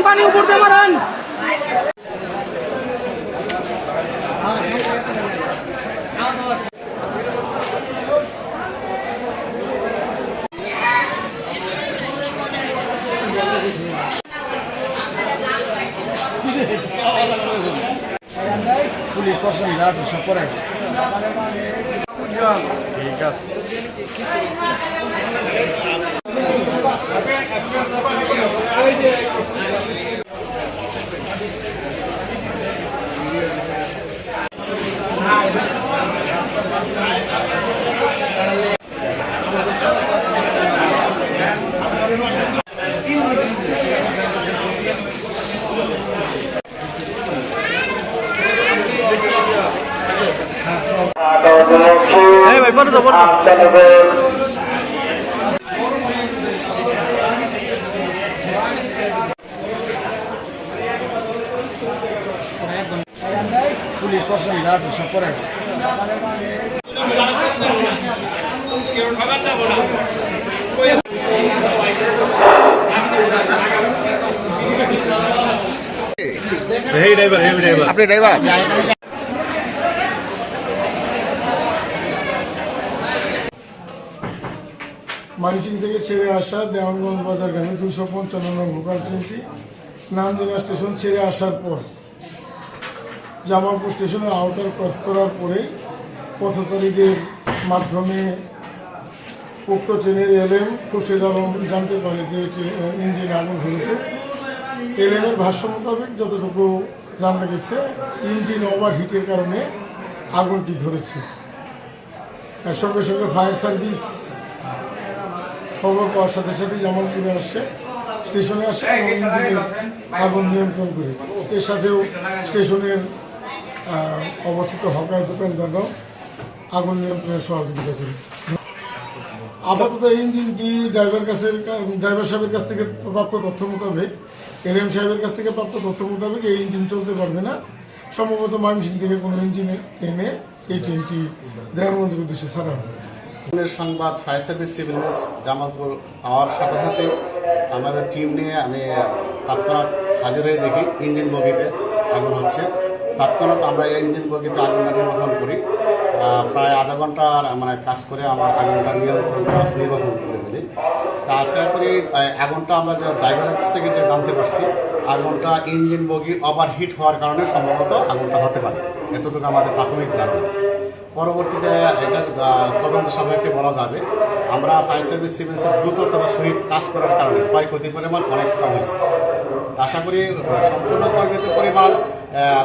পানি উপর দিয়ে মারান। পুলিশ প্রশাসন যা আছে সব করে ঠিক আছে। ভাই বলো তো বলো। পুলিশ প্রশাসন যা আছে সব করে আপনি ড্রাইভার মাইচিং থেকে ছেড়ে আসা দেওয়ানগঞ্জ বাজারগামী 255 নং লোকাল ট্রেনটি নান্দিনা স্টেশন ছেড়ে আসার পর জামালপুর স্টেশনের আউটার ক্রস করার পরে পথচারীদের মাধ্যমে উক্ত ট্রেনের এলএম খুরশেদ আলম জানতে পারে যে ইঞ্জিনে আগুন ধরেছে। এলএমের ভাষ্য মোতাবেক যতটুকু জানা গেছে ইঞ্জিন ওভারহিটের কারণে আগুনটি ধরেছে। সঙ্গে সঙ্গে ফায়ার সার্ভিস খবর পাওয়ার সাথে সাথে জামালপুরে আসে, স্টেশনে আসে এবং ইঞ্জিনের আগুন নিয়ন্ত্রণ করে। এর সাথেও স্টেশনের অবস্থিত হকার দোকানদাররাও আগুন নিয়ন্ত্রণে সহযোগিতা করে। আপাতত ইঞ্জিনটি ড্রাইভার সাহেবের কাছ থেকে প্রাপ্ত তথ্য মোতাবেক, এলএম সাহেবের কাছ থেকে প্রাপ্ত তথ্য মোতাবেক এই ইঞ্জিন চলতে পারবে না। সম্ভবত ময়মনসিংহ থেকে কোনো ইঞ্জিনে এনে এই ট্রেনটি দেওয়ানগঞ্জের উদ্দেশ্যে ছাড়া হবে। সংবাদ ফায়ার সার্ভিস সিভিল জামালপুর পাওয়ার সাথে সাথে আমাদের টিম নিয়ে আমি তৎক্ষণাৎ হাজির হয়ে দেখি ইঞ্জিন বগিতে আগুন হচ্ছে। তৎক্ষণাৎ আমরা এই ইঞ্জিন বগিতে আগুনটা নির্বাপন করি। প্রায় আধা ঘন্টা কাজ করে আমার আগুনটা নির্বাপন করে ফেলি। তা আশা করি আগুনটা আমরা যে ড্রাইভারের কাছ থেকে যে জানতে পারছি আগুনটা ইঞ্জিন বগি ওভারহিট হওয়ার কারণে সম্ভবত আগুনটা হতে পারে, এতটুকু আমাদের প্রাথমিক ধারণা। পরবর্তীতে এটা তদন্ত সাপেক্ষে বলা যাবে। আমরা ফায়ার সার্ভিস সিভিলসের দ্রুততার সহিত কাজ করার কারণে ক্ষয়ক্ষতির পরিমাণ অনেক কম হয়েছে। আশা করি সম্পূর্ণ ক্ষয়ক্ষতির পরিমাণ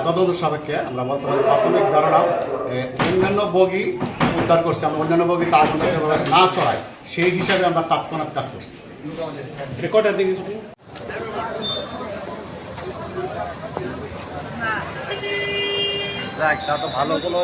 তদন্ত সাপেক্ষে আমরা বলতে পারি প্রাথমিক ধারণা অন্যান্য বগি উদ্ধার করছি। আমরা অন্যান্য বগি তার না ছড়াই সেই হিসাবে আমরা তৎক্ষণাৎ কাজ করছি। তা তো ভালো কোনো